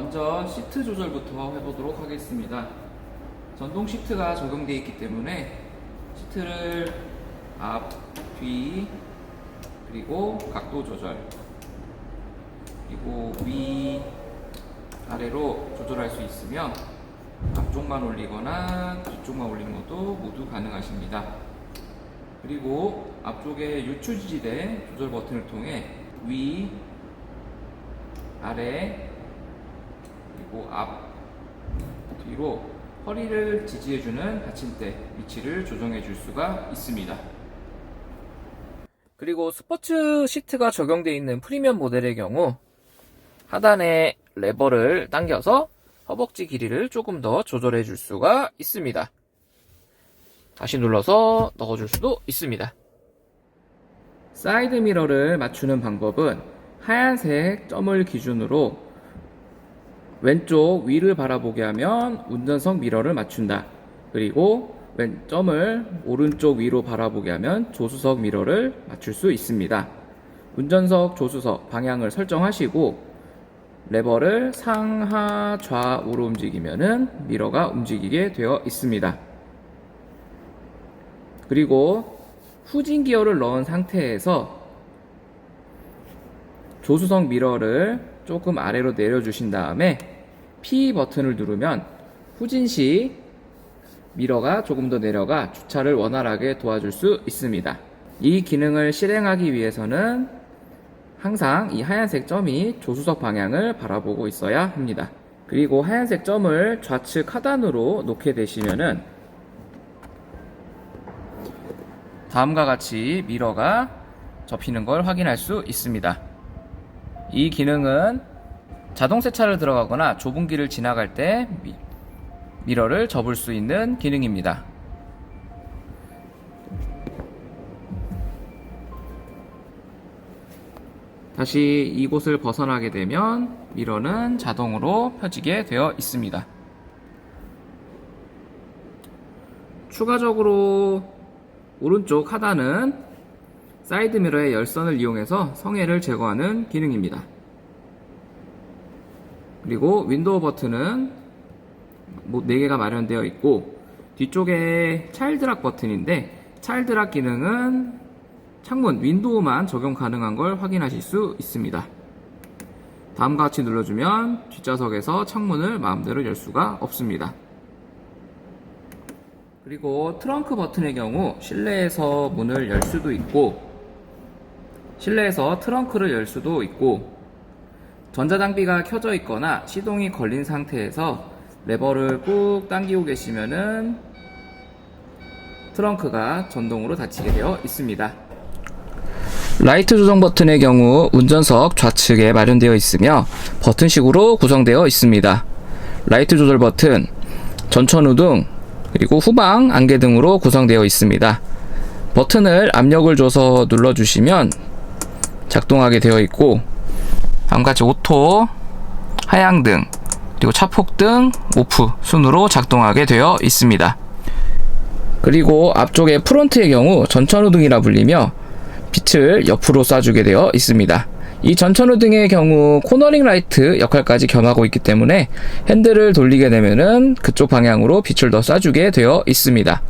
먼저 시트 조절부터 해보도록 하겠습니다. 전동 시트가 적용되어 있기 때문에 시트를 앞, 뒤, 그리고 각도 조절, 그리고 위, 아래로 조절할 수 있으며 앞쪽만 올리거나 뒤쪽만 올리는 것도 모두 가능하십니다. 그리고 앞쪽에 유추지지대 조절 버튼을 통해 위, 아래, 그리고 앞, 뒤로 허리를 지지해주는 받침대 위치를 조정해 줄 수가 있습니다. 그리고 스포츠 시트가 적용되어 있는 프리미엄 모델의 경우 하단에 레버를 당겨서 허벅지 길이를 조금 더 조절해 줄 수가 있습니다. 다시 눌러서 넣어줄 수도 있습니다. 사이드 미러를 맞추는 방법은 하얀색 점을 기준으로 왼쪽 위를 바라보게 하면 운전석 미러를 맞춘다. 그리고 점을 오른쪽 위로 바라보게 하면 조수석 미러를 맞출 수 있습니다. 운전석, 조수석 방향을 설정하시고 레버를 상하 좌우로 움직이면 미러가 움직이게 되어 있습니다. 그리고 후진 기어를 넣은 상태에서 조수석 미러를 조금 아래로 내려주신 다음에 P 버튼을 누르면 후진 시 미러가 조금 더 내려가 주차를 원활하게 도와줄 수 있습니다. 이 기능을 실행하기 위해서는 항상 이 하얀색 점이 조수석 방향을 바라보고 있어야 합니다. 그리고 하얀색 점을 좌측 하단으로 놓게 되시면은 다음과 같이 미러가 접히는 걸 확인할 수 있습니다. 이 기능은 자동 세차를 들어가거나 좁은 길을 지나갈 때 미러를 접을 수 있는 기능입니다. 다시 이곳을 벗어나게 되면 미러는 자동으로 펴지게 되어 있습니다. 추가적으로 오른쪽 하단은 사이드 미러의 열선을 이용해서 성에를 제거하는 기능입니다. 그리고 윈도우 버튼은 4개가 마련되어 있고 뒤쪽에 차일드락 버튼인데 차일드락 기능은 창문, 윈도우만 적용 가능한 걸 확인하실 수 있습니다. 다음과 같이 눌러주면 뒷좌석에서 창문을 마음대로 열 수가 없습니다. 그리고 트렁크 버튼의 경우 실내에서 문을 열 수도 있고 실내에서 트렁크를 열 수도 있고 전자장비가 켜져 있거나 시동이 걸린 상태에서 레버를 꾹 당기고 계시면은 트렁크가 전동으로 닫히게 되어 있습니다. 라이트 조정 버튼의 경우 운전석 좌측에 마련되어 있으며 버튼식으로 구성되어 있습니다. 라이트 조절 버튼, 전천후등, 그리고 후방 안개 등으로 구성되어 있습니다. 버튼을 압력을 줘서 눌러주시면 작동하게 되어 있고 다음같이 오토, 하향등, 그리고 차폭등, 오프 순으로 작동하게 되어 있습니다. 그리고 앞쪽에 프론트의 경우 전천후등이라 불리며 빛을 옆으로 쏴주게 되어 있습니다. 이 전천후등의 경우 코너링 라이트 역할까지 겸하고 있기 때문에 핸들을 돌리게 되면은 그쪽 방향으로 빛을 더 쏴주게 되어 있습니다.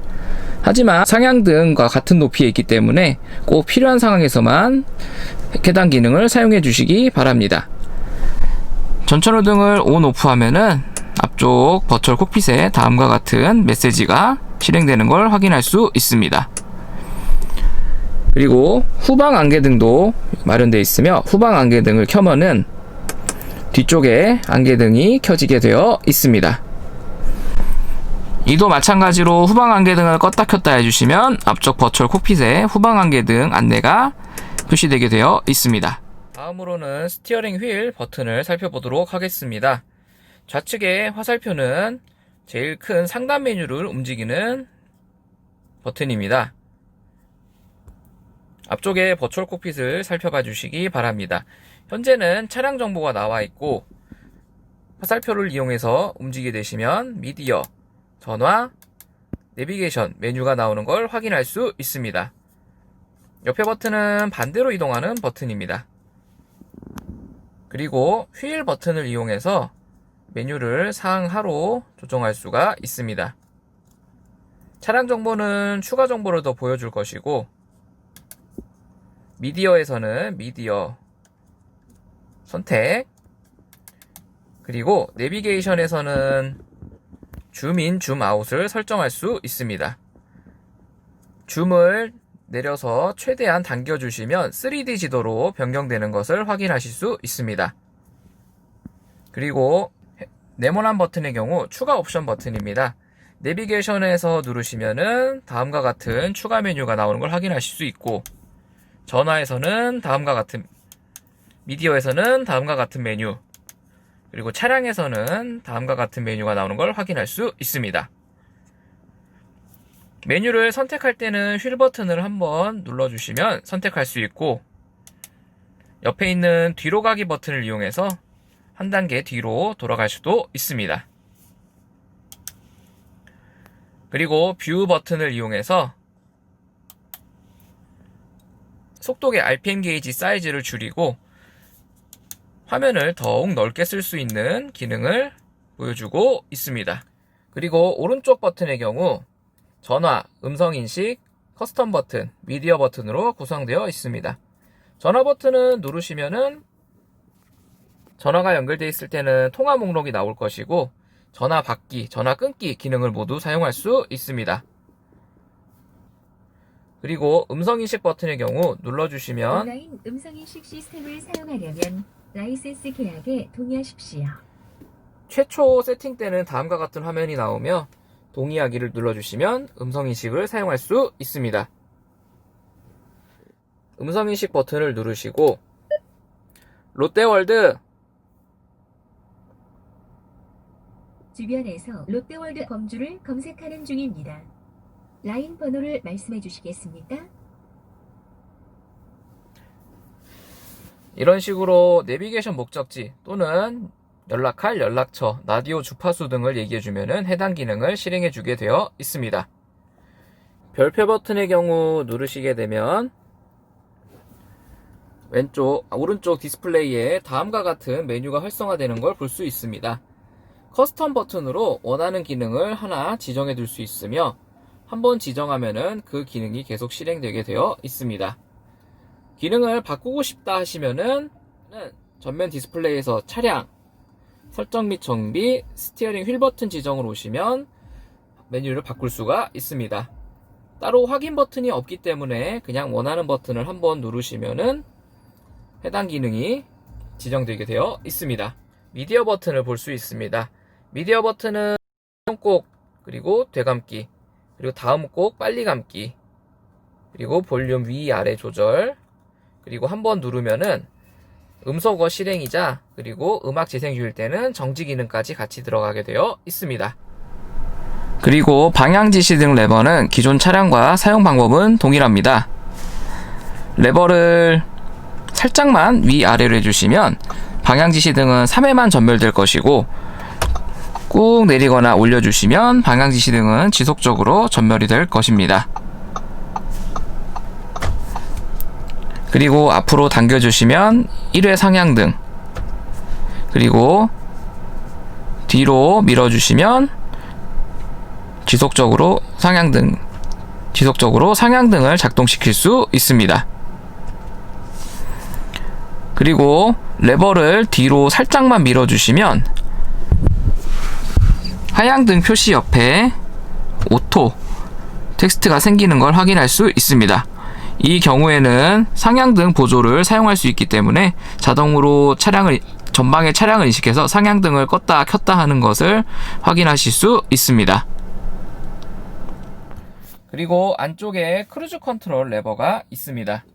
하지만 상향등과 같은 높이에 있기 때문에 꼭 필요한 상황에서만 해당 기능을 사용해 주시기 바랍니다. 전천후등을 온 오프 하면은 앞쪽 버추얼 콕핏에 다음과 같은 메시지가 실행되는 걸 확인할 수 있습니다. 그리고 후방 안개등도 마련되어 있으며 후방 안개등을 켜면은 뒤쪽에 안개등이 켜지게 되어 있습니다. 이도 마찬가지로 후방 안개등을 껐다 켰다 해주시면 앞쪽 버추얼 콕핏에 후방 안개등 안내가 표시되게 되어 있습니다. 다음으로는 스티어링 휠 버튼을 살펴보도록 하겠습니다. 좌측의 화살표는 제일 큰 상단 메뉴를 움직이는 버튼입니다. 앞쪽에 버추얼 콕핏을 살펴봐 주시기 바랍니다. 현재는 차량 정보가 나와 있고 화살표를 이용해서 움직이게 되시면 미디어, 전화, 내비게이션 메뉴가 나오는 걸 확인할 수 있습니다. 옆에 버튼은 반대로 이동하는 버튼입니다. 그리고 휠 버튼을 이용해서 메뉴를 상하로 조정할 수가 있습니다. 차량 정보는 추가 정보를 더 보여줄 것이고, 미디어에서는 미디어 선택, 그리고 내비게이션에서는 줌인, 줌아웃을 설정할 수 있습니다. 줌을 내려서 최대한 당겨주시면 3D 지도로 변경되는 것을 확인하실 수 있습니다. 그리고 네모난 버튼의 경우 추가 옵션 버튼입니다. 내비게이션에서 누르시면은 다음과 같은 추가 메뉴가 나오는 걸 확인하실 수 있고, 전화에서는 다음과 같은, 미디어에서는 다음과 같은 메뉴, 그리고 차량에서는 다음과 같은 메뉴가 나오는 걸 확인할 수 있습니다. 메뉴를 선택할 때는 휠 버튼을 한번 눌러주시면 선택할 수 있고, 옆에 있는 뒤로 가기 버튼을 이용해서 한 단계 뒤로 돌아갈 수도 있습니다. 그리고 뷰 버튼을 이용해서 속도계 RPM 게이지 사이즈를 줄이고 화면을 더욱 넓게 쓸 수 있는 기능을 보여주고 있습니다. 그리고 오른쪽 버튼의 경우 전화, 음성인식, 커스텀 버튼, 미디어 버튼으로 구성되어 있습니다. 전화 버튼은 누르시면은 전화가 연결되어 있을 때는 통화 목록이 나올 것이고, 전화 받기, 전화 끊기 기능을 모두 사용할 수 있습니다. 그리고 음성인식 버튼의 경우 눌러주시면 온라인 음성인식 시스템을 사용하려면 라이센스 계약에 동의하십시오. 최초 세팅 때는 다음과 같은 화면이 나오며 동의하기를 눌러주시면 음성인식을 사용할 수 있습니다. 음성인식 버튼을 누르시고 롯데월드 주변에서 롯데월드 범주를 검색하는 중입니다. 라인 번호를 말씀해 주시겠습니까? 이런 식으로 내비게이션 목적지 또는 연락할 연락처, 라디오 주파수 등을 얘기해주면 해당 기능을 실행해주게 되어 있습니다. 별표 버튼의 경우 누르시게 되면 오른쪽 디스플레이에 다음과 같은 메뉴가 활성화되는 걸 볼 수 있습니다. 커스텀 버튼으로 원하는 기능을 하나 지정해 둘 수 있으며, 한번 지정하면은 그 기능이 계속 실행되게 되어 있습니다. 기능을 바꾸고 싶다 하시면은 전면 디스플레이에서 차량, 설정 및 정비, 스티어링 휠 버튼 지정으로 오시면 메뉴를 바꿀 수가 있습니다. 따로 확인 버튼이 없기 때문에 그냥 원하는 버튼을 한번 누르시면은 해당 기능이 지정되게 되어 있습니다. 미디어 버튼을 볼 수 있습니다. 미디어 버튼은 꼭, 그리고 되감기, 그리고 다음 꼭 빨리 감기, 그리고 볼륨 위아래 조절, 그리고 한번 누르면은 음소거 실행이자 그리고 음악 재생 중일 때는 정지 기능까지 같이 들어가게 되어 있습니다. 그리고 방향 지시 등 레버는 기존 차량과 사용 방법은 동일합니다. 레버를 살짝만 위아래로 해주시면 방향 지시 등은 3회만 전멸될 것이고, 꾹 내리거나 올려주시면 방향 지시 등은 지속적으로 전멸이 될 것입니다. 그리고 앞으로 당겨주시면 1회 상향등, 그리고 뒤로 밀어주시면 지속적으로 상향등을 작동시킬 수 있습니다. 그리고 레버를 뒤로 살짝만 밀어주시면 하향등 표시 옆에 오토 텍스트가 생기는 걸 확인할 수 있습니다. 이 경우에는 상향등 보조를 사용할 수 있기 때문에 자동으로 전방의 차량을 인식해서 상향등을 껐다 켰다 하는 것을 확인하실 수 있습니다. 그리고 안쪽에 크루즈 컨트롤 레버가 있습니다.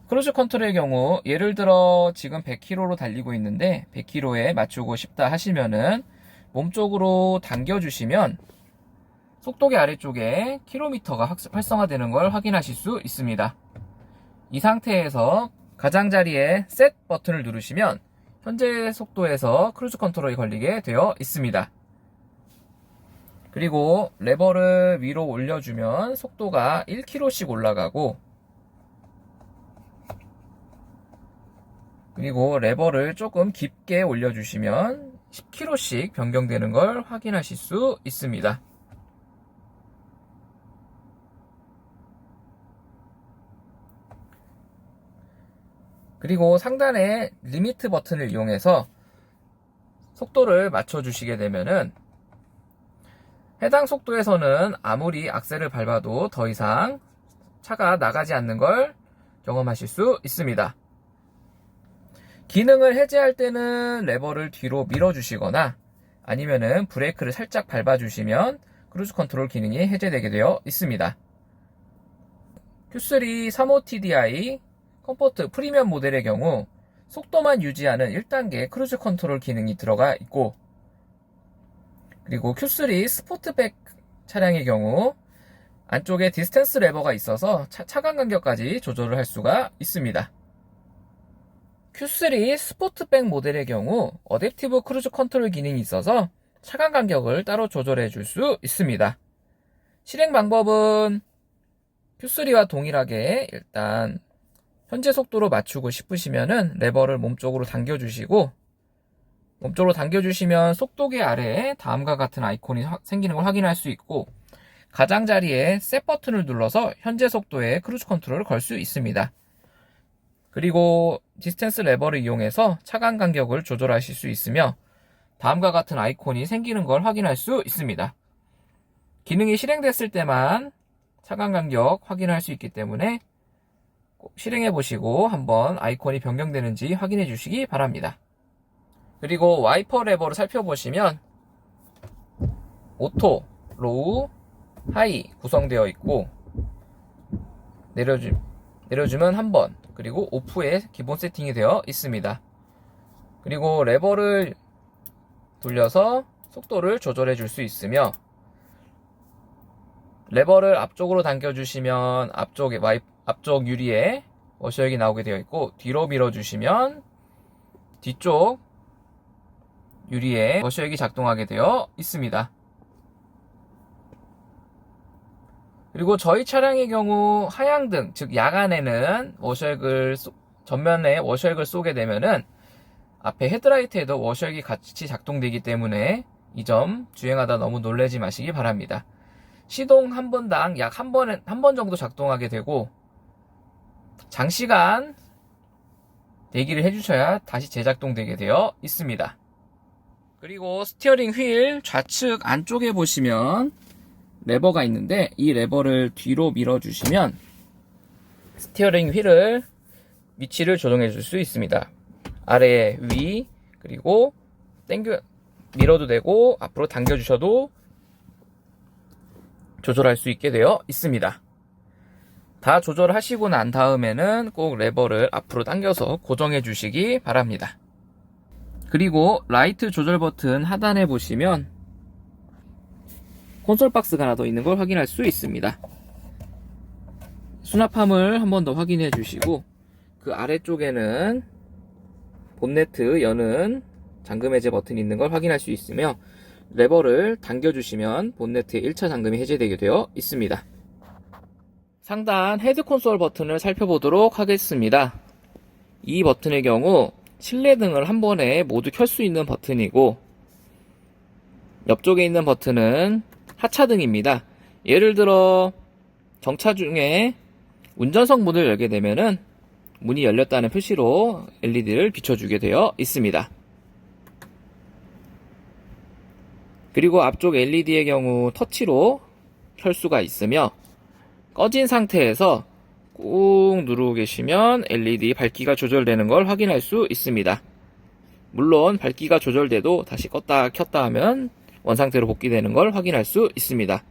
크루즈 컨트롤의 경우 예를 들어 지금 100km로 달리고 있는데 100km에 맞추고 싶다 하시면은 몸쪽으로 당겨주시면 속도계 아래쪽에 킬로미터가 활성화되는 걸 확인하실 수 있습니다. 이 상태에서 가장자리에 셋 버튼을 누르시면 현재 속도에서 크루즈 컨트롤이 걸리게 되어 있습니다. 그리고 레버를 위로 올려주면 속도가 1km씩 올라가고, 그리고 레버를 조금 깊게 올려주시면 10kg씩 변경되는 걸 확인하실 수 있습니다. 그리고 상단에 리미트 버튼을 이용해서 속도를 맞춰주시게 되면은 해당 속도에서는 아무리 악셀을 밟아도 더 이상 차가 나가지 않는 걸 경험하실 수 있습니다. 기능을 해제할 때는 레버를 뒤로 밀어주시거나 아니면은 브레이크를 살짝 밟아주시면 크루즈 컨트롤 기능이 해제되게 되어 있습니다. Q3 35TDI 컴포트 프리미엄 모델의 경우 속도만 유지하는 1단계 크루즈 컨트롤 기능이 들어가 있고, 그리고 Q3 스포트백 차량의 경우 안쪽에 디스턴스 레버가 있어서 차간 간격까지 조절을 할 수가 있습니다. Q3 스포트백 모델의 경우 어댑티브 크루즈 컨트롤 기능이 있어서 차간 간격을 따로 조절해 줄 수 있습니다. 실행 방법은 Q3와 동일하게 일단 현재 속도로 맞추고 싶으시면은 레버를 몸쪽으로 당겨주시고, 몸쪽으로 당겨주시면 속도계 아래에 다음과 같은 아이콘이 생기는 걸 확인할 수 있고, 가장자리에 셋 버튼을 눌러서 현재 속도에 크루즈 컨트롤을 걸 수 있습니다. 그리고 디스턴스 레버를 이용해서 차간 간격을 조절하실 수 있으며 다음과 같은 아이콘이 생기는 걸 확인할 수 있습니다. 기능이 실행됐을 때만 차간 간격 확인할 수 있기 때문에 꼭 실행해 보시고 한번 아이콘이 변경되는지 확인해 주시기 바랍니다. 그리고 와이퍼 레버를 살펴보시면 오토, 로우, 하이 구성되어 있고, 내려주면 한번, 그리고 오프에 기본 세팅이 되어 있습니다. 그리고 레버를 돌려서 속도를 조절해 줄 수 있으며, 레버를 앞쪽으로 당겨주시면 앞쪽 유리에 워셔액이 나오게 되어 있고, 뒤로 밀어주시면 뒤쪽 유리에 워셔액이 작동하게 되어 있습니다. 그리고 저희 차량의 경우 하향등, 즉 야간에는 전면에 워셔액을 쏘게 되면은 앞에 헤드라이트에도 워셔액이 같이 작동되기 때문에 이 점 주행하다 너무 놀라지 마시기 바랍니다. 시동 한 번당 약 한 번 정도 작동하게 되고, 장시간 대기를 해주셔야 다시 재작동되게 되어 있습니다. 그리고 스티어링 휠 좌측 안쪽에 보시면 레버가 있는데, 이 레버를 뒤로 밀어주시면 스티어링 휠을 위치를 조정해 줄 수 있습니다. 아래, 위, 그리고 밀어도 되고 앞으로 당겨 주셔도 조절할 수 있게 되어 있습니다. 다 조절하시고 난 다음에는 꼭 레버를 앞으로 당겨서 고정해 주시기 바랍니다. 그리고 라이트 조절 버튼 하단에 보시면 콘솔 박스가 하나 더 있는 걸 확인할 수 있습니다. 수납함을 한 번 더 확인해 주시고, 그 아래쪽에는 본네트 여는 잠금 해제 버튼이 있는 걸 확인할 수 있으며, 레버를 당겨주시면 본네트의 1차 잠금이 해제되게 되어 있습니다. 상단 헤드 콘솔 버튼을 살펴보도록 하겠습니다. 이 버튼의 경우 실내등을 한 번에 모두 켤 수 있는 버튼이고, 옆쪽에 있는 버튼은 하차등입니다. 예를 들어 정차 중에 운전석 문을 열게 되면은 문이 열렸다는 표시로 LED를 비춰주게 되어 있습니다. 그리고 앞쪽 LED의 경우 터치로 켤 수가 있으며, 꺼진 상태에서 꾹 누르고 계시면 LED 밝기가 조절되는 걸 확인할 수 있습니다. 물론 밝기가 조절돼도 다시 껐다 켰다 하면 원상태로 복귀되는 걸 확인할 수 있습니다.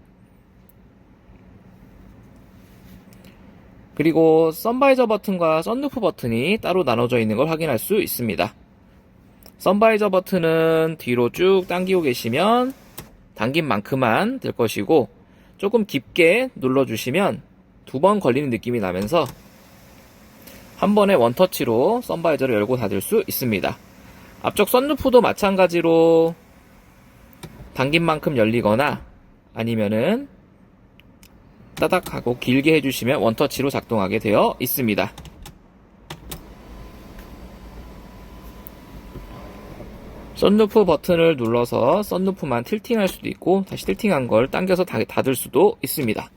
그리고 선바이저 버튼과 썬루프 버튼이 따로 나눠져 있는 걸 확인할 수 있습니다. 선바이저 버튼은 뒤로 쭉 당기고 계시면 당긴 만큼만 될 것이고, 조금 깊게 눌러주시면 2번 걸리는 느낌이 나면서 한 번에 원터치로 선바이저를 열고 닫을 수 있습니다. 앞쪽 썬루프도 마찬가지로 당긴 만큼 열리거나 아니면은 따닥 하고 길게 해주시면 원터치로 작동하게 되어 있습니다. 썬루프 버튼을 눌러서 썬루프만 틸팅할 수도 있고 다시 틸팅한 걸 당겨서 닫을 수도 있습니다.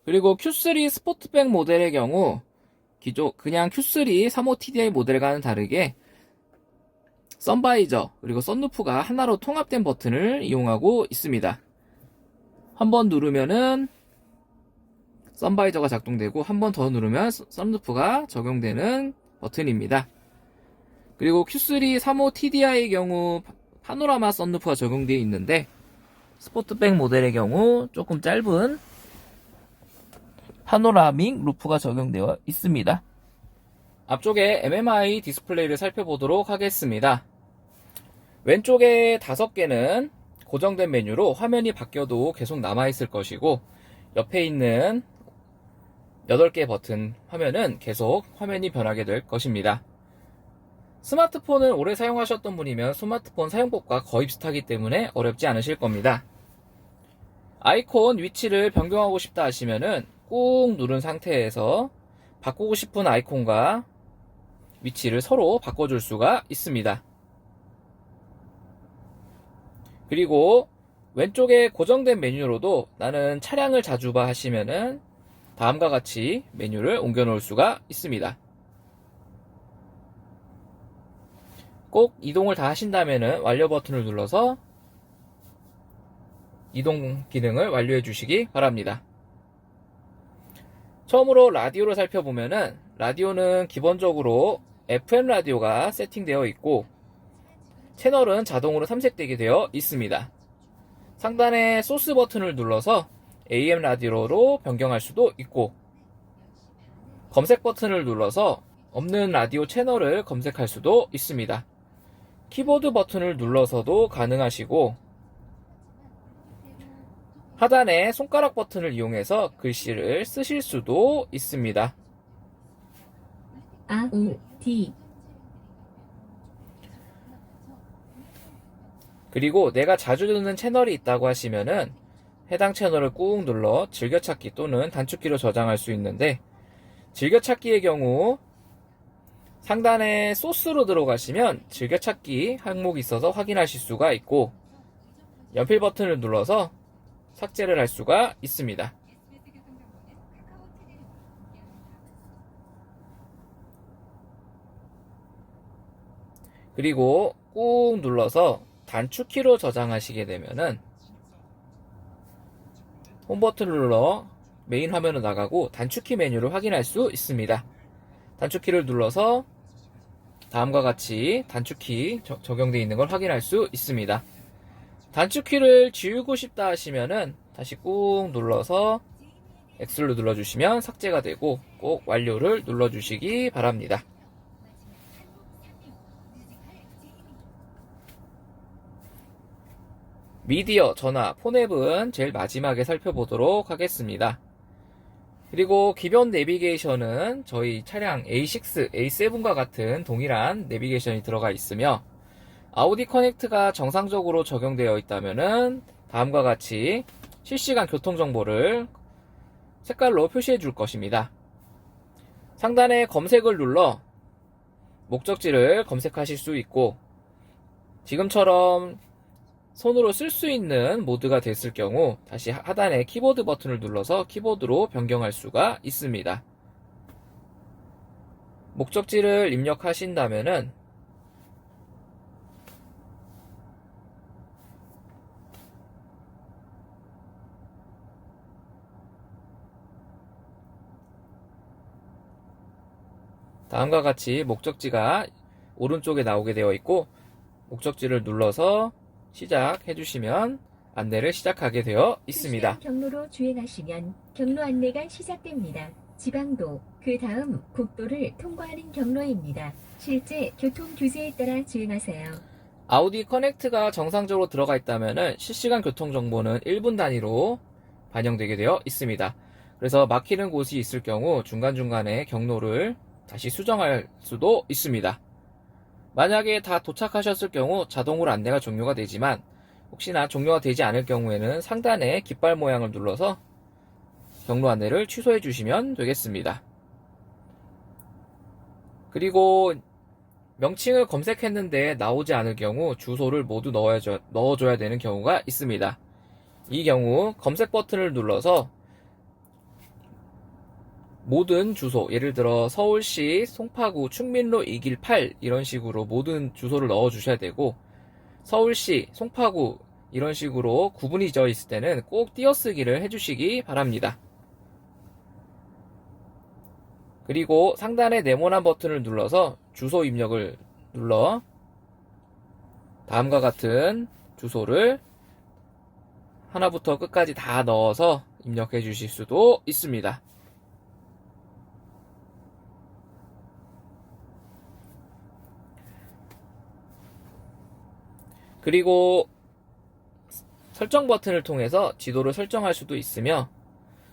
그리고 Q3 스포트백 모델의 경우 기존 그냥 Q3 35TDI 모델과는 다르게 선바이저 그리고 썬루프가 하나로 통합된 버튼을 이용하고 있습니다. 한번 누르면은 선바이저가 작동되고 한 번 더 누르면 썬루프가 적용되는 버튼입니다. 그리고 Q3 35TDI의 경우 파노라마 썬루프가 적용되어 있는데 스포트백 모델의 경우 조금 짧은 파노라믹 루프가 적용되어 있습니다. 앞쪽에 MMI 디스플레이를 살펴보도록 하겠습니다. 왼쪽에 5개는 고정된 메뉴로 화면이 바뀌어도 계속 남아있을 것이고 옆에 있는 8개 버튼 화면은 계속 화면이 변하게 될 것입니다. 스마트폰을 오래 사용하셨던 분이면 스마트폰 사용법과 거의 비슷하기 때문에 어렵지 않으실 겁니다. 아이콘 위치를 변경하고 싶다 하시면은 꾹 누른 상태에서 바꾸고 싶은 아이콘과 위치를 서로 바꿔줄 수가 있습니다. 그리고 왼쪽에 고정된 메뉴로도 나는 차량을 자주 봐 하시면은 다음과 같이 메뉴를 옮겨 놓을 수가 있습니다. 꼭 이동을 다 하신다면은 완료 버튼을 눌러서 이동 기능을 완료해 주시기 바랍니다. 처음으로 라디오를 살펴보면은 라디오는 기본적으로 FM 라디오가 세팅되어 있고 채널은 자동으로 탐색되게 되어 있습니다. 상단에 소스 버튼을 눌러서 AM 라디오로 변경할 수도 있고 검색 버튼을 눌러서 없는 라디오 채널을 검색할 수도 있습니다. 키보드 버튼을 눌러서도 가능하시고 하단에 손가락 버튼을 이용해서 글씨를 쓰실 수도 있습니다. AOD 그리고 내가 자주 듣는 채널이 있다고 하시면은 해당 채널을 꾹 눌러 즐겨찾기 또는 단축키로 저장할 수 있는데 즐겨찾기의 경우 상단에 소스로 들어가시면 즐겨찾기 항목이 있어서 확인하실 수가 있고 연필 버튼을 눌러서 삭제를 할 수가 있습니다. 그리고 꾹 눌러서 단축키로 저장하시게 되면은 홈 버튼을 눌러 메인 화면으로 나가고 단축키 메뉴를 확인할 수 있습니다. 단축키를 눌러서 다음과 같이 단축키 적용되어 있는 걸 확인할 수 있습니다. 단축키를 지우고 싶다 하시면은 다시 꾹 눌러서 X를 눌러주시면 삭제가 되고 꼭 완료를 눌러주시기 바랍니다. 미디어, 전화, 폰 앱은 제일 마지막에 살펴보도록 하겠습니다. 그리고 기본 내비게이션은 저희 차량 A6, A7과 같은 동일한 내비게이션이 들어가 있으며 아우디 커넥트가 정상적으로 적용되어 있다면 다음과 같이 실시간 교통정보를 색깔로 표시해 줄 것입니다. 상단에 검색을 눌러 목적지를 검색하실 수 있고 지금처럼 손으로 쓸 수 있는 모드가 됐을 경우 다시 하단에 키보드 버튼을 눌러서 키보드로 변경할 수가 있습니다. 목적지를 입력하신다면은 다음과 같이 목적지가 오른쪽에 나오게 되어 있고 목적지를 눌러서 시작해 주시면 안내를 시작하게 되어 있습니다. 경로로 주행하시면 경로 안내가 시작됩니다. 지방도, 그 다음 국도를 통과하는 경로입니다. 실제 교통 규제에 따라 주행하세요. 아우디 커넥트가 정상적으로 들어가 있다면 실시간 교통 정보는 1분 단위로 반영되게 되어 있습니다. 그래서 막히는 곳이 있을 경우 중간중간에 경로를 다시 수정할 수도 있습니다. 만약에 다 도착하셨을 경우 자동으로 안내가 종료가 되지만 혹시나 종료가 되지 않을 경우에는 상단에 깃발 모양을 눌러서 경로 안내를 취소해 주시면 되겠습니다. 그리고 명칭을 검색했는데 나오지 않을 경우 주소를 모두 넣어줘야 되는 경우가 있습니다. 이 경우 검색 버튼을 눌러서 모든 주소, 예를 들어 서울시 송파구 충민로 2길 8 이런 식으로 모든 주소를 넣어주셔야 되고, 서울시 송파구 이런 식으로 구분이 져 있을 때는 꼭 띄어쓰기를 해주시기 바랍니다. 그리고 상단의 네모난 버튼을 눌러서 주소 입력을 눌러 다음과 같은 주소를 하나부터 끝까지 다 넣어서 입력해 주실 수도 있습니다. 그리고 설정 버튼을 통해서 지도를 설정할 수도 있으며,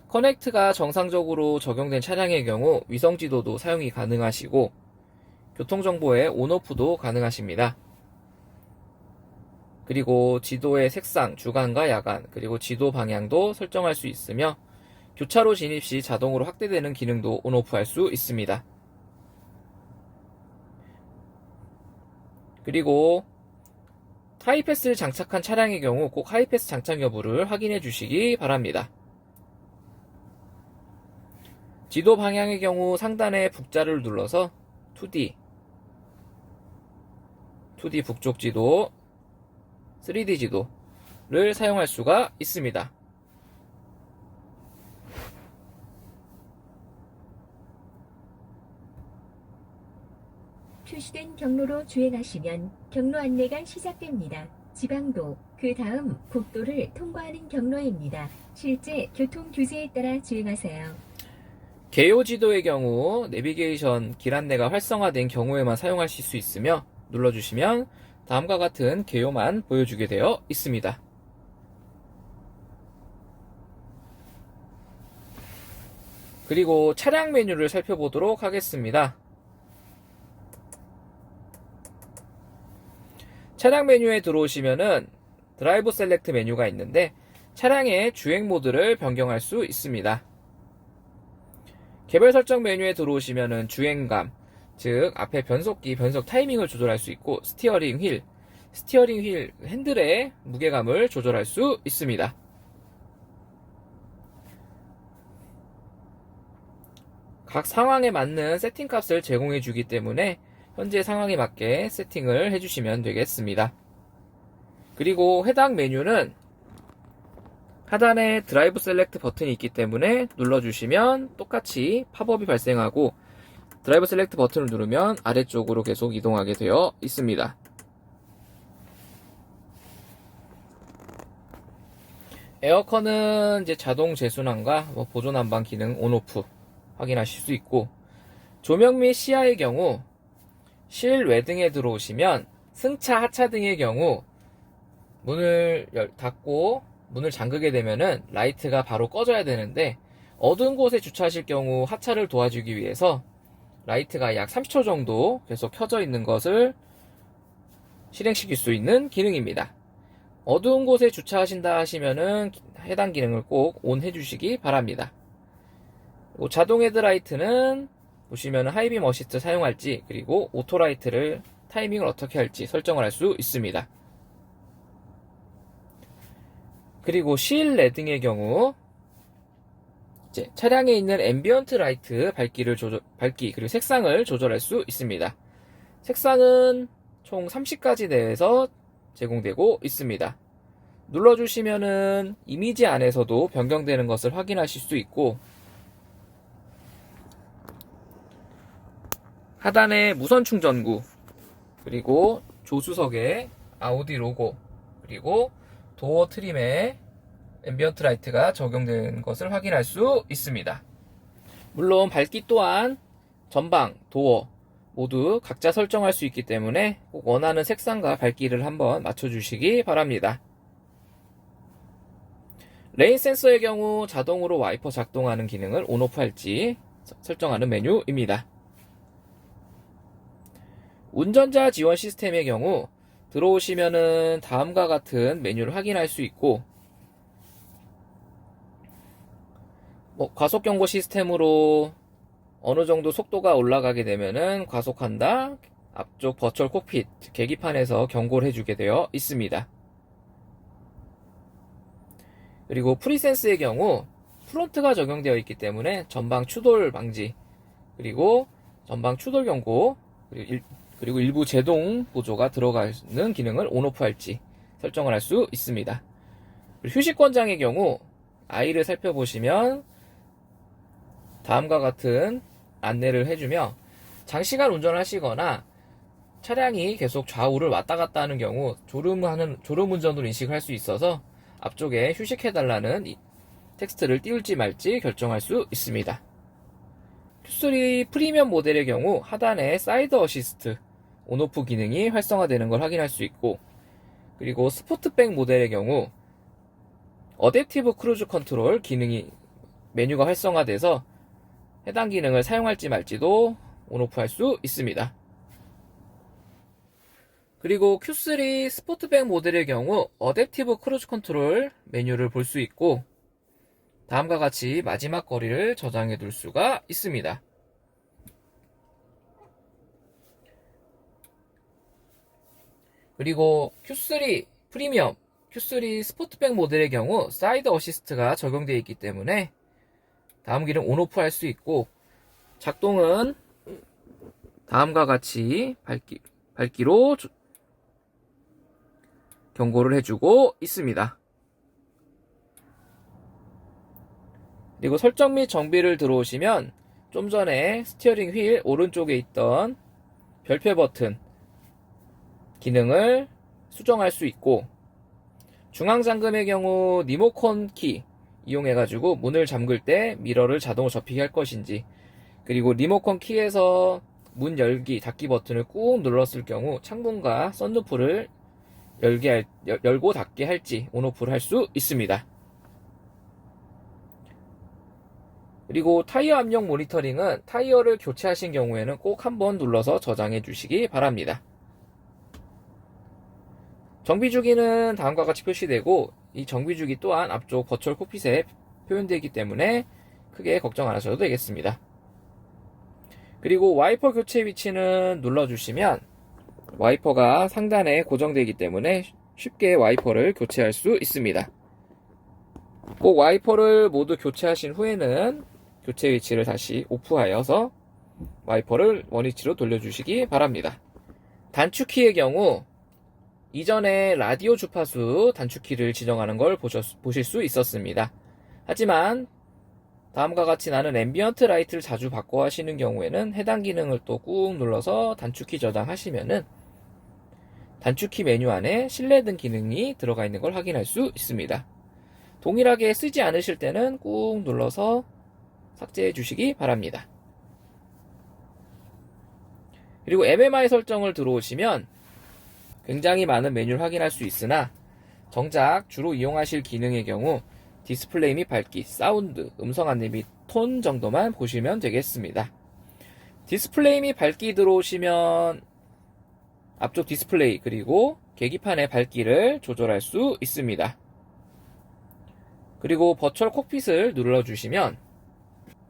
커넥트가 정상적으로 적용된 차량의 경우 위성 지도도 사용이 가능하시고, 교통정보의 온오프도 가능하십니다. 그리고 지도의 색상, 주간과 야간, 그리고 지도 방향도 설정할 수 있으며, 교차로 진입 시 자동으로 확대되는 기능도 온오프 할 수 있습니다. 그리고 하이패스를 장착한 차량의 경우 꼭 하이패스 장착 여부를 확인해 주시기 바랍니다. 지도 방향의 경우 상단의 북자를 눌러서 2D 북쪽 지도, 3D 지도를 사용할 수가 있습니다. 표시된 경로로 주행하시면 경로 안내가 시작됩니다. 지방도, 그 다음 국도를 통과하는 경로입니다. 실제 교통 규제에 따라 주행하세요. 개요 지도의 경우 내비게이션 길 안내가 활성화된 경우에만 사용하실 수 있으며, 눌러주시면 다음과 같은 개요만 보여주게 되어 있습니다. 그리고 차량 메뉴를 살펴보도록 하겠습니다. 차량 메뉴에 들어오시면은 드라이브 셀렉트 메뉴가 있는데, 차량의 주행 모드를 변경할 수 있습니다. 개별 설정 메뉴에 들어오시면은 주행감, 즉 앞에 변속기, 변속 타이밍을 조절할 수 있고, 스티어링 휠 핸들의 무게감을 조절할 수 있습니다. 각 상황에 맞는 세팅 값을 제공해 주기 때문에 현재 상황에 맞게 세팅을 해주시면 되겠습니다. 그리고 해당 메뉴는 하단에 드라이브 셀렉트 버튼이 있기 때문에 눌러주시면 똑같이 팝업이 발생하고, 드라이브 셀렉트 버튼을 누르면 아래쪽으로 계속 이동하게 되어 있습니다. 에어컨은 이제 자동 재순환과 보조 난방 기능 온오프 확인하실 수 있고, 조명 및 시야의 경우 실외등에 들어오시면 승차, 하차 등의 경우 문을 닫고 문을 잠그게 되면은 라이트가 바로 꺼져야 되는데, 어두운 곳에 주차하실 경우 하차를 도와주기 위해서 라이트가 약 30초 정도 계속 켜져 있는 것을 실행시킬 수 있는 기능입니다. 어두운 곳에 주차하신다 하시면은 해당 기능을 꼭 ON 해주시기 바랍니다. 자동 헤드라이트는 보시면 하이빔 어시스트 사용할지, 그리고 오토라이트를 타이밍을 어떻게 할지 설정을 할 수 있습니다. 그리고 실레딩의 경우 이제 차량에 있는 앰비언트 라이트 밝기 그리고 색상을 조절할 수 있습니다. 색상은 총 30가지 내에서 제공되고 있습니다. 눌러주시면은 이미지 안에서도 변경되는 것을 확인하실 수 있고, 하단에 무선 충전구, 그리고 조수석에 아우디 로고, 그리고 도어 트림에 앰비언트 라이트가 적용된 것을 확인할 수 있습니다. 물론 밝기 또한 전방, 도어 모두 각자 설정할 수 있기 때문에 꼭 원하는 색상과 밝기를 한번 맞춰주시기 바랍니다. 레인 센서의 경우 자동으로 와이퍼 작동하는 기능을 온오프 할지 설정하는 메뉴입니다. 운전자 지원 시스템의 경우 들어오시면은 다음과 같은 메뉴를 확인할 수 있고, 과속 경고 시스템으로 어느 정도 속도가 올라가게 되면은 과속한다, 앞쪽 버추얼 콕핏 계기판에서 경고를 해주게 되어 있습니다. 그리고 프리센스의 경우 프론트가 적용되어 있기 때문에 전방 추돌 방지, 그리고 전방 추돌 경고, 그리고 일부 제동 보조가 들어가는 기능을 온오프 할지 설정을 할 수 있습니다. 휴식 권장의 경우 아이를 살펴보시면 다음과 같은 안내를 해주며, 장시간 운전하시거나 차량이 계속 좌우를 왔다 갔다 하는 경우 졸음 운전으로 인식을 할 수 있어서 앞쪽에 휴식해달라는 텍스트를 띄울지 말지 결정할 수 있습니다. Q3 프리미엄 모델의 경우 하단에 사이드 어시스트 온오프 기능이 활성화되는 걸 확인할 수 있고, 그리고 스포트백 모델의 경우 어댑티브 크루즈 컨트롤 기능이 메뉴가 활성화돼서 해당 기능을 사용할지 말지도 온오프 할 수 있습니다. 그리고 Q3 스포트백 모델의 경우 어댑티브 크루즈 컨트롤 메뉴를 볼 수 있고, 다음과 같이 마지막 거리를 저장해 둘 수가 있습니다. 그리고 Q3 프리미엄, Q3 스포트백 모델의 경우 사이드 어시스트가 적용되어 있기 때문에 다음 기능 온오프 할 수 있고, 작동은 다음과 같이 밝기로 경고를 해주고 있습니다. 그리고 설정 및 정비를 들어오시면 좀 전에 스티어링 휠 오른쪽에 있던 별표 버튼 기능을 수정할 수 있고, 중앙 잠금의 경우 리모컨 키 이용해가지고 문을 잠글 때 미러를 자동으로 접히게 할 것인지, 그리고 리모컨 키에서 문 열기 닫기 버튼을 꾹 눌렀을 경우 창문과 썬루프를 열고 닫게 할지 온오프를 할 수 있습니다. 그리고 타이어 압력 모니터링은 타이어를 교체하신 경우에는 꼭 한번 눌러서 저장해 주시기 바랍니다. 정비주기는 다음과 같이 표시되고, 이 정비주기 또한 앞쪽 버추얼 콕핏에 표현되기 때문에 크게 걱정 안 하셔도 되겠습니다. 그리고 와이퍼 교체 위치는 눌러주시면 와이퍼가 상단에 고정되기 때문에 쉽게 와이퍼를 교체할 수 있습니다. 꼭 와이퍼를 모두 교체하신 후에는 교체 위치를 다시 오프하여서 와이퍼를 원위치로 돌려주시기 바랍니다. 단축키의 경우 이전에 라디오 주파수 단축키를 지정하는 걸 보실 수 있었습니다. 하지만 다음과 같이 나는 앰비언트 라이트를 자주 바꿔 하시는 경우에는 해당 기능을 또 꾹 눌러서 단축키 저장하시면은 단축키 메뉴 안에 실내 등 기능이 들어가 있는 걸 확인할 수 있습니다. 동일하게 쓰지 않으실 때는 꾹 눌러서 삭제해 주시기 바랍니다. 그리고 MMI 설정을 들어오시면 굉장히 많은 메뉴를 확인할 수 있으나, 정작 주로 이용하실 기능의 경우 디스플레이 및 밝기, 사운드, 음성 안내 및 톤 정도만 보시면 되겠습니다. 디스플레이 및 밝기 들어오시면 앞쪽 디스플레이 그리고 계기판의 밝기를 조절할 수 있습니다. 그리고 버추얼 콕핏을 눌러주시면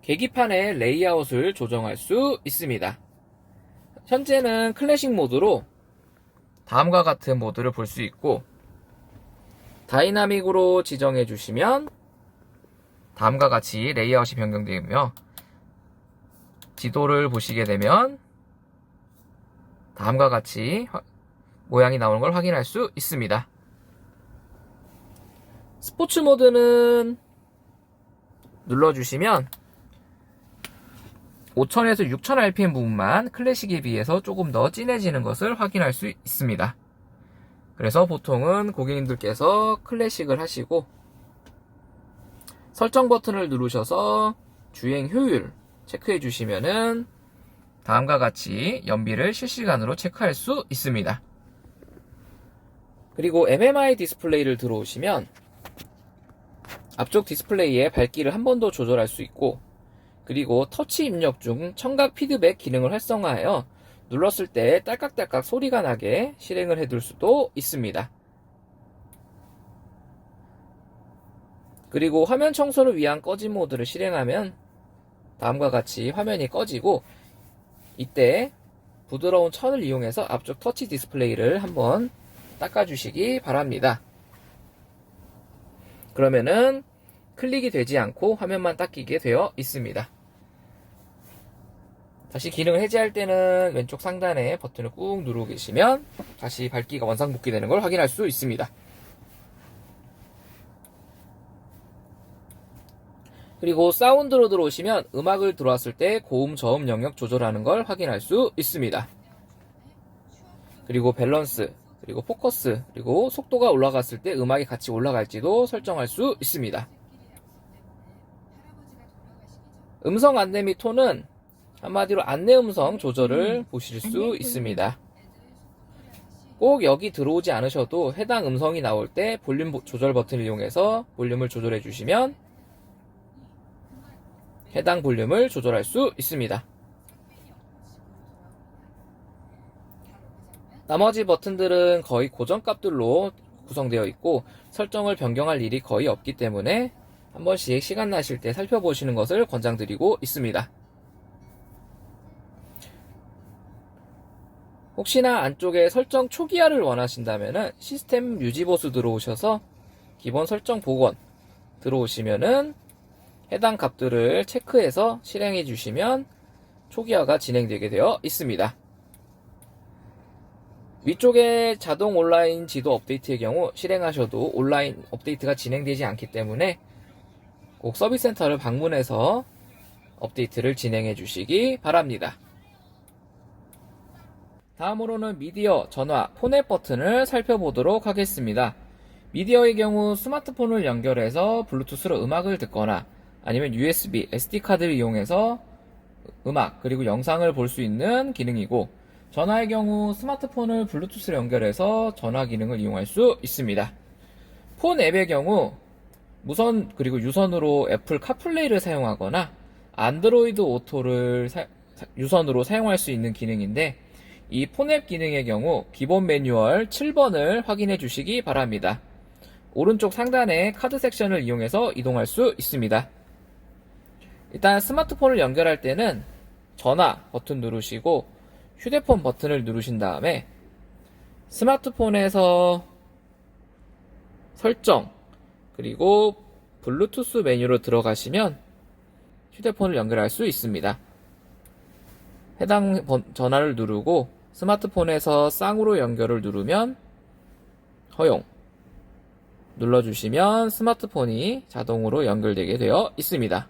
계기판의 레이아웃을 조정할 수 있습니다. 현재는 클래식 모드로 다음과 같은 모드를 볼 수 있고, 다이나믹으로 지정해 주시면 다음과 같이 레이아웃이 변경되며, 지도를 보시게 되면 다음과 같이 모양이 나오는 걸 확인할 수 있습니다. 스포츠 모드는 눌러주시면 5000에서 6000rpm 부분만 클래식에 비해서 조금 더 진해지는 것을 확인할 수 있습니다. 그래서 보통은 고객님들께서 클래식을 하시고 설정 버튼을 누르셔서 주행 효율 체크해 주시면은 다음과 같이 연비를 실시간으로 체크할 수 있습니다. 그리고 MMI 디스플레이를 들어오시면 앞쪽 디스플레이의 밝기를 한 번 더 조절할 수 있고, 그리고 터치 입력 중 청각 피드백 기능을 활성화하여 눌렀을 때 딸깍딸깍 소리가 나게 실행을 해둘 수도 있습니다. 그리고 화면 청소를 위한 꺼짐 모드를 실행하면 다음과 같이 화면이 꺼지고, 이때 부드러운 천을 이용해서 앞쪽 터치 디스플레이를 한번 닦아주시기 바랍니다. 그러면은 클릭이 되지 않고 화면만 닦이게 되어 있습니다. 다시 기능을 해제할 때는 왼쪽 상단에 버튼을 꾹 누르고 계시면 다시 밝기가 원상복귀 되는 걸 확인할 수 있습니다. 그리고 사운드로 들어오시면 음악을 들어왔을 때 고음, 저음 영역 조절하는 걸 확인할 수 있습니다. 그리고 밸런스, 그리고 포커스, 그리고 속도가 올라갔을 때 음악이 같이 올라갈지도 설정할 수 있습니다. 음성 안내 및 톤은 한마디로 안내 음성 조절을 보실 수 있습니다. 꼭 여기 들어오지 않으셔도 해당 음성이 나올 때 볼륨 조절 버튼을 이용해서 볼륨을 조절해 주시면 해당 볼륨을 조절할 수 있습니다. 나머지 버튼들은 거의 고정값들로 구성되어 있고 설정을 변경할 일이 거의 없기 때문에 한 번씩 시간 나실 때 살펴보시는 것을 권장드리고 있습니다. 혹시나 안쪽에 설정 초기화를 원하신다면 시스템 유지보수 들어오셔서 기본 설정 복원 들어오시면은 해당 값들을 체크해서 실행해 주시면 초기화가 진행되게 되어 있습니다. 위쪽에 자동 온라인 지도 업데이트의 경우 실행하셔도 온라인 업데이트가 진행되지 않기 때문에 꼭 서비스 센터를 방문해서 업데이트를 진행해 주시기 바랍니다. 다음으로는 미디어, 전화, 폰앱 버튼을 살펴보도록 하겠습니다. 미디어의 경우 스마트폰을 연결해서 블루투스로 음악을 듣거나 아니면 USB, SD카드를 이용해서 음악 그리고 영상을 볼 수 있는 기능이고, 전화의 경우 스마트폰을 블루투스로 연결해서 전화 기능을 이용할 수 있습니다. 폰 앱의 경우 무선 그리고 유선으로 애플 카플레이를 사용하거나 안드로이드 오토를 유선으로 사용할 수 있는 기능인데, 이 폰앱 기능의 경우 기본 매뉴얼 7번을 확인해 주시기 바랍니다. 오른쪽 상단에 카드 섹션을 이용해서 이동할 수 있습니다. 일단 스마트폰을 연결할 때는 전화 버튼 누르시고 휴대폰 버튼을 누르신 다음에 스마트폰에서 설정 그리고 블루투스 메뉴로 들어가시면 휴대폰을 연결할 수 있습니다. 해당 전화를 누르고 스마트폰에서 쌍으로 연결을 누르면 허용 눌러주시면 스마트폰이 자동으로 연결되게 되어 있습니다.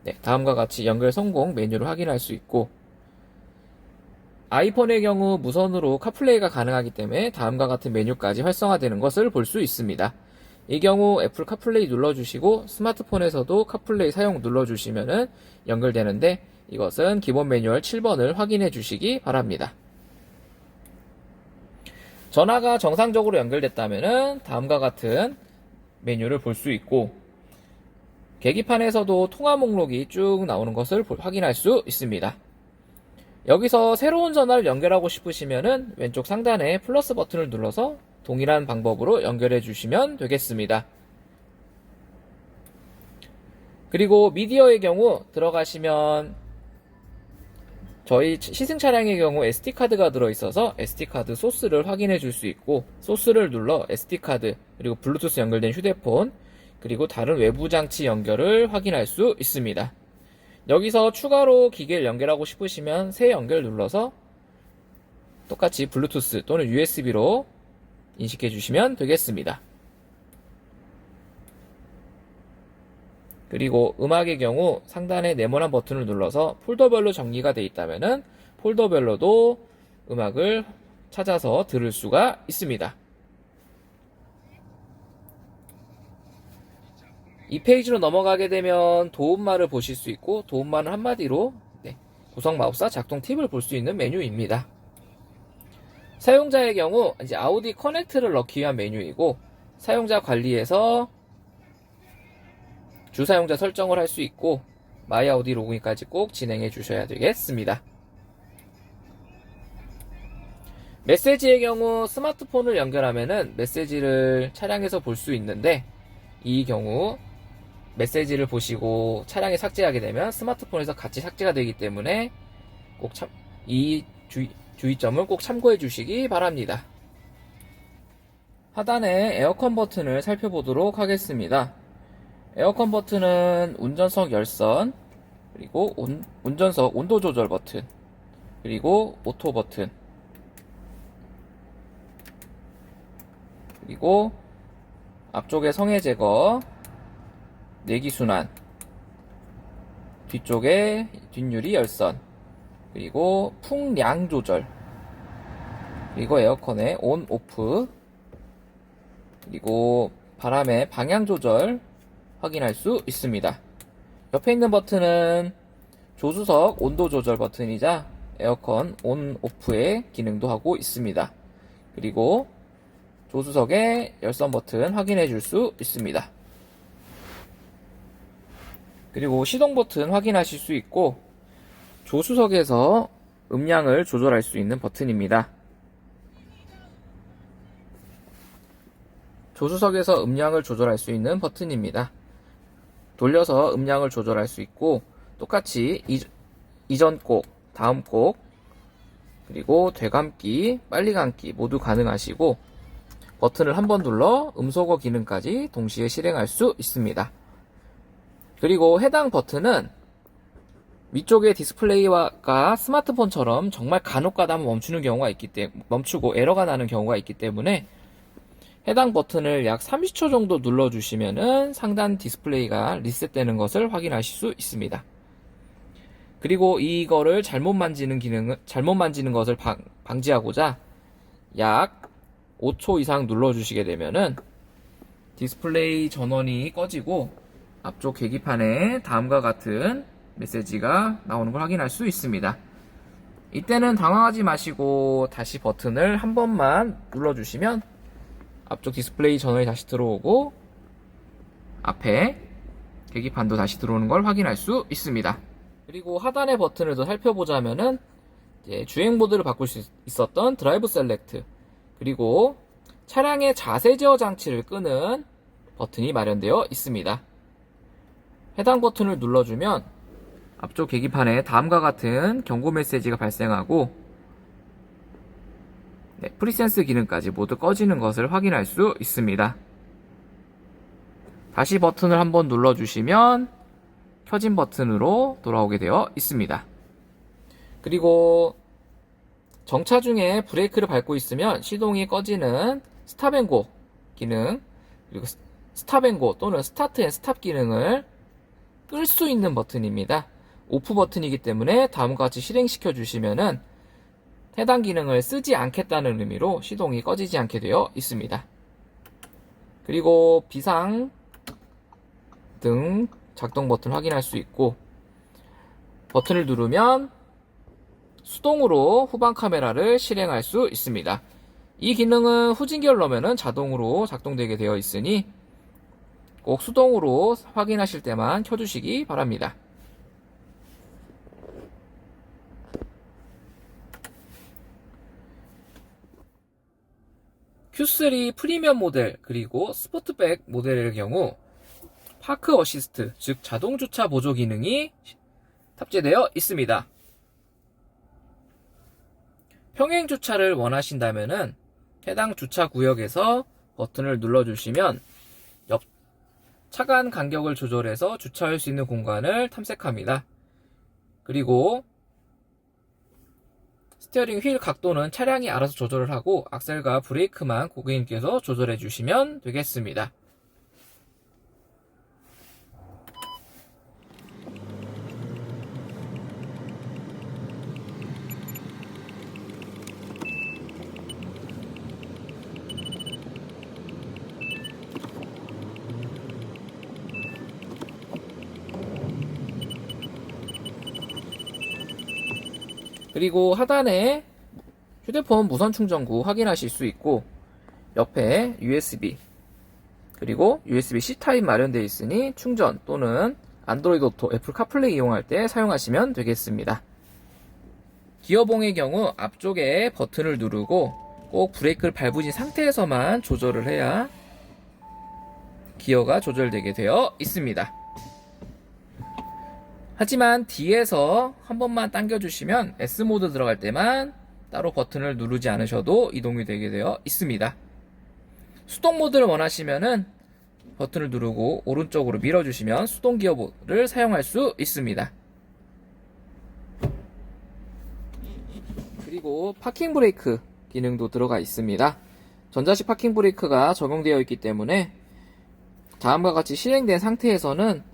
네, 다음과 같이 연결 성공 메뉴를 확인할 수 있고, 아이폰의 경우 무선으로 카플레이가 가능하기 때문에 다음과 같은 메뉴까지 활성화되는 것을 볼 수 있습니다. 이 경우 애플 카플레이 눌러주시고 스마트폰에서도 카플레이 사용 눌러주시면 연결되는데, 이것은 기본 매뉴얼 7번을 확인해 주시기 바랍니다. 전화가 정상적으로 연결됐다면 다음과 같은 메뉴를 볼 수 있고, 계기판에서도 통화 목록이 쭉 나오는 것을 확인할 수 있습니다. 여기서 새로운 전화를 연결하고 싶으시면 왼쪽 상단에 플러스 버튼을 눌러서 동일한 방법으로 연결해 주시면 되겠습니다. 그리고 미디어의 경우 들어가시면 저희 시승 차량의 경우 SD카드가 들어있어서 SD카드 소스를 확인해 줄 수 있고, 소스를 눌러 SD카드 그리고 블루투스 연결된 휴대폰 그리고 다른 외부 장치 연결을 확인할 수 있습니다. 여기서 추가로 기계를 연결하고 싶으시면 새 연결 눌러서 똑같이 블루투스 또는 USB로 인식해 주시면 되겠습니다. 그리고 음악의 경우 상단에 네모난 버튼을 눌러서 폴더별로 정리가 되어 있다면 폴더별로도 음악을 찾아서 들을 수가 있습니다. 이 페이지로 넘어가게 되면 도움말을 보실 수 있고, 도움말은 한마디로 구성 마법사 작동 팁을 볼 수 있는 메뉴입니다. 사용자의 경우 이제 아우디 커넥트를 넣기 위한 메뉴이고, 사용자 관리에서 주사용자 설정을 할 수 있고, 마이 아우디 로그인까지 꼭 진행해 주셔야 되겠습니다. 메시지의 경우 스마트폰을 연결하면은 메시지를 차량에서 볼 수 있는데, 이 경우 메시지를 보시고 차량에 삭제하게 되면 스마트폰에서 같이 삭제가 되기 때문에 꼭 이 주의점을 꼭 참고해 주시기 바랍니다. 하단의 에어컨 버튼을 살펴보도록 하겠습니다. 에어컨 버튼은 운전석 열선, 그리고 운전석 온도 조절 버튼, 그리고 오토 버튼, 그리고 앞쪽에 성해 제거, 내기 순환, 뒤쪽에 뒷유리 열선, 그리고 풍량 조절, 그리고 에어컨의 온, 오프, 그리고 바람의 방향 조절 확인할 수 있습니다. 옆에 있는 버튼은 조수석 온도 조절 버튼이자 에어컨 온, 오프의 기능도 하고 있습니다. 그리고 조수석의 열선 버튼 확인해 줄 수 있습니다. 그리고 시동 버튼 확인하실 수 있고, 조수석에서 음량을 조절할 수 있는 버튼입니다. 조수석에서 음량을 조절할 수 있는 버튼입니다. 돌려서 음량을 조절할 수 있고, 똑같이 이전 곡, 다음 곡, 그리고 되감기, 빨리 감기 모두 가능하시고, 버튼을 한 번 눌러 음소거 기능까지 동시에 실행할 수 있습니다. 그리고 해당 버튼은 위쪽의 디스플레이가 스마트폰처럼 정말 간혹가다 멈추는 경우가 있기 때문에, 멈추고 에러가 나는 경우가 있기 때문에 해당 버튼을 약 30초 정도 눌러주시면은 상단 디스플레이가 리셋되는 것을 확인하실 수 있습니다. 그리고 이거를 잘못 만지는 것을 방지하고자 약 5초 이상 눌러주시게 되면은 디스플레이 전원이 꺼지고 앞쪽 계기판에 다음과 같은 메시지가 나오는 걸 확인할 수 있습니다. 이때는 당황하지 마시고 다시 버튼을 한 번만 눌러주시면 앞쪽 디스플레이 전원이 다시 들어오고 앞에 계기판도 다시 들어오는 걸 확인할 수 있습니다. 그리고 하단의 버튼을 더 살펴보자면은 주행 모드를 바꿀 수 있었던 드라이브 셀렉트, 그리고 차량의 자세 제어 장치를 끄는 버튼이 마련되어 있습니다. 해당 버튼을 눌러주면 앞쪽 계기판에 다음과 같은 경고 메시지가 발생하고 프리센스 기능까지 모두 꺼지는 것을 확인할 수 있습니다. 다시 버튼을 한번 눌러주시면 켜진 버튼으로 돌아오게 되어 있습니다. 그리고 정차 중에 브레이크를 밟고 있으면 시동이 꺼지는 스탑앤고 기능, 그리고 스탑앤고 또는 스타트 앤 스탑 기능을 끌 수 있는 버튼입니다. 오프 버튼이기 때문에 다음과 같이 실행시켜 주시면은 해당 기능을 쓰지 않겠다는 의미로 시동이 꺼지지 않게 되어 있습니다. 그리고 비상 등 작동 버튼 확인할 수 있고, 버튼을 누르면 수동으로 후방 카메라를 실행할 수 있습니다. 이 기능은 후진기를 넣으면 자동으로 작동되게 되어 있으니 꼭 수동으로 확인하실 때만 켜주시기 바랍니다. Q3 프리미엄 모델 그리고 스포트백 모델의 경우 파크 어시스트, 즉 자동 주차 보조 기능이 탑재되어 있습니다. 평행 주차를 원하신다면은 해당 주차 구역에서 버튼을 눌러주시면 옆 차간 간격을 조절해서 주차할 수 있는 공간을 탐색합니다. 그리고 스티어링 휠 각도는 차량이 알아서 조절을 하고 악셀과 브레이크만 고객님께서 조절해 주시면 되겠습니다. 그리고 하단에 휴대폰 무선 충전구 확인하실 수 있고, 옆에 USB 그리고 USB-C 타입 마련되어 있으니 충전 또는 안드로이드 오토, 애플 카플레이 이용할 때 사용하시면 되겠습니다. 기어봉의 경우 앞쪽에 버튼을 누르고 꼭 브레이크를 밟으신 상태에서만 조절을 해야 기어가 조절되게 되어 있습니다. 하지만 D에서 한 번만 당겨주시면 S모드 들어갈 때만 따로 버튼을 누르지 않으셔도 이동이 되게 되어 있습니다. 수동 모드를 원하시면은 버튼을 누르고 오른쪽으로 밀어주시면 수동 기어를 사용할 수 있습니다. 그리고 파킹 브레이크 기능도 들어가 있습니다. 전자식 파킹 브레이크가 적용되어 있기 때문에 다음과 같이 실행된 상태에서는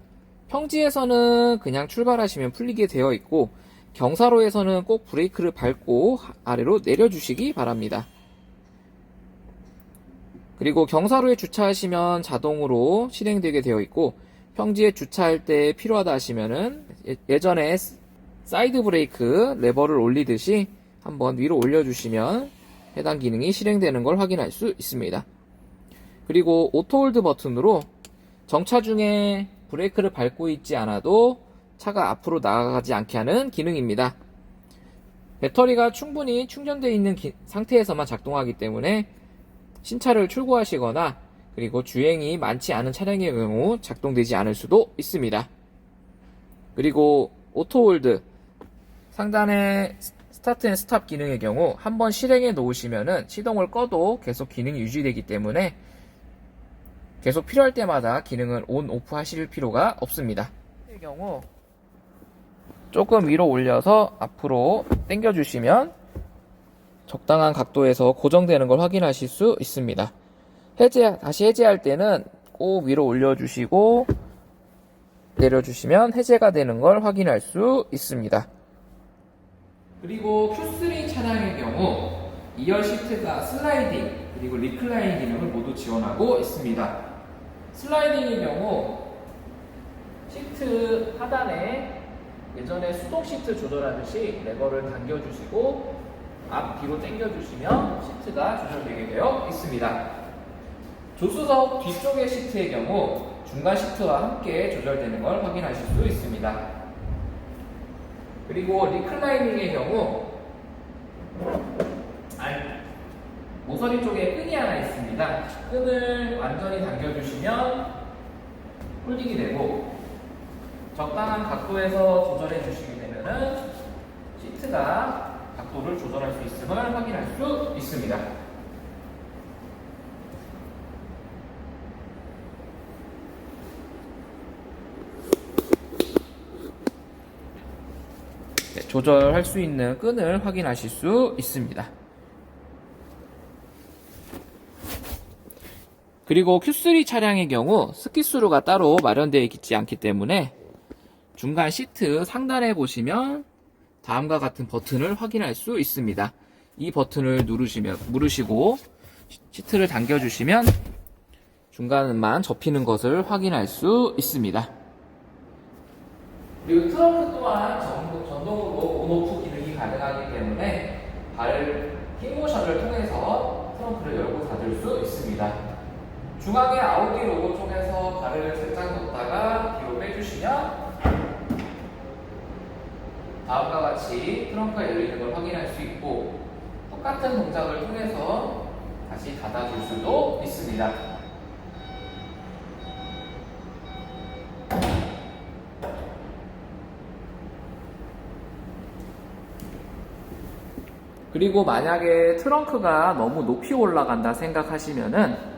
평지에서는 그냥 출발하시면 풀리게 되어 있고 경사로에서는 꼭 브레이크를 밟고 아래로 내려주시기 바랍니다. 그리고 경사로에 주차하시면 자동으로 실행되게 되어 있고 평지에 주차할 때 필요하다 하시면은 예전에 사이드 브레이크 레버를 올리듯이 한번 위로 올려주시면 해당 기능이 실행되는 걸 확인할 수 있습니다. 그리고 오토홀드 버튼으로 정차 중에 브레이크를 밟고 있지 않아도 차가 앞으로 나가지 않게 하는 기능입니다. 배터리가 충분히 충전되어 있는 상태에서만 작동하기 때문에 신차를 출고하시거나 그리고 주행이 많지 않은 차량의 경우 작동되지 않을 수도 있습니다. 그리고 오토홀드 상단의 스타트 앤 스탑 기능의 경우 한번 실행해 놓으시면은 시동을 꺼도 계속 기능이 유지되기 때문에 계속 필요할 때마다 기능을 온 오프 하실 필요가 없습니다. 이 경우 조금 위로 올려서 앞으로 당겨 주시면 적당한 각도에서 고정되는 걸 확인하실 수 있습니다. 다시 해제할 때는 꼭 위로 올려주시고 내려주시면 해제가 되는 걸 확인할 수 있습니다. 그리고 Q3 차량의 경우 2열 시트가 슬라이딩 그리고 리클라인 기능을 모두 지원하고 있습니다. 슬라이딩의 경우 시트 하단에 예전에 수동 시트 조절하듯이 레버를 당겨주시고 앞 뒤로 당겨주시면 시트가 조절되게 되어 있습니다. 조수석 뒤쪽의 시트의 경우 중간 시트와 함께 조절되는 걸 확인하실 수 있습니다. 그리고 리클라이닝의 경우 모서리 쪽에 끈이 하나 있습니다. 끈을 완전히 당겨주시면 홀딩이 되고 적당한 각도에서 조절해 주시게 되면은 시트가 각도를 조절할 수 있음을 확인할 수 있습니다. 조절할 수 있는 끈을 확인하실 수 있습니다. 그리고 Q3 차량의 경우 스키스루가 따로 마련되어 있지 않기 때문에 중간 시트 상단에 보시면 다음과 같은 버튼을 확인할 수 있습니다. 이 버튼을 누르시고 시트를 당겨주시면 중간만 접히는 것을 확인할 수 있습니다. 그리고 트렁크 또한 전동으로 온오프 기능이 가능하기 때문에 발 킥모션을 통해서 트렁크를 열고 닫을 수 있습니다. 중앙의 아우디 로고 쪽에서 발을 살짝 넣다가 뒤로 빼주시면 다음과 같이 트렁크가 열리는 걸 확인할 수 있고 똑같은 동작을 통해서 다시 닫아줄 수도 있습니다. 그리고 만약에 트렁크가 너무 높이 올라간다 생각하시면은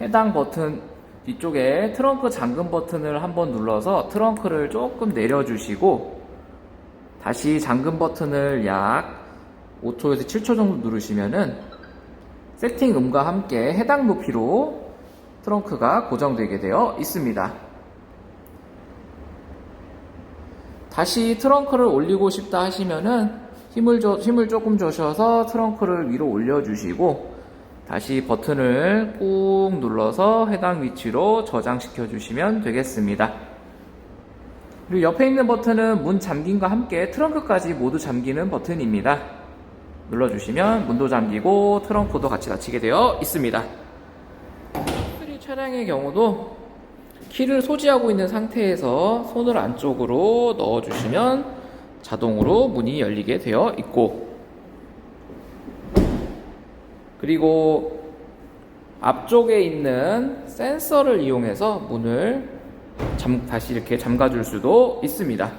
해당 버튼 뒤쪽에 트렁크 잠금 버튼을 한번 눌러서 트렁크를 조금 내려주시고 다시 잠금 버튼을 약 5초에서 7초 정도 누르시면은 세팅 음과 함께 해당 높이로 트렁크가 고정되게 되어 있습니다. 다시 트렁크를 올리고 싶다 하시면은 힘을 조금 주셔서 트렁크를 위로 올려주시고 다시 버튼을 꾹 눌러서 해당 위치로 저장시켜 주시면 되겠습니다. 그리고 옆에 있는 버튼은 문 잠김과 함께 트렁크까지 모두 잠기는 버튼입니다. 눌러주시면 문도 잠기고 트렁크도 같이 닫히게 되어 있습니다. Q3 차량의 경우도 키를 소지하고 있는 상태에서 손을 안쪽으로 넣어주시면 자동으로 문이 열리게 되어 있고 그리고 앞쪽에 있는 센서를 이용해서 문을 다시 이렇게 잠가줄 수도 있습니다.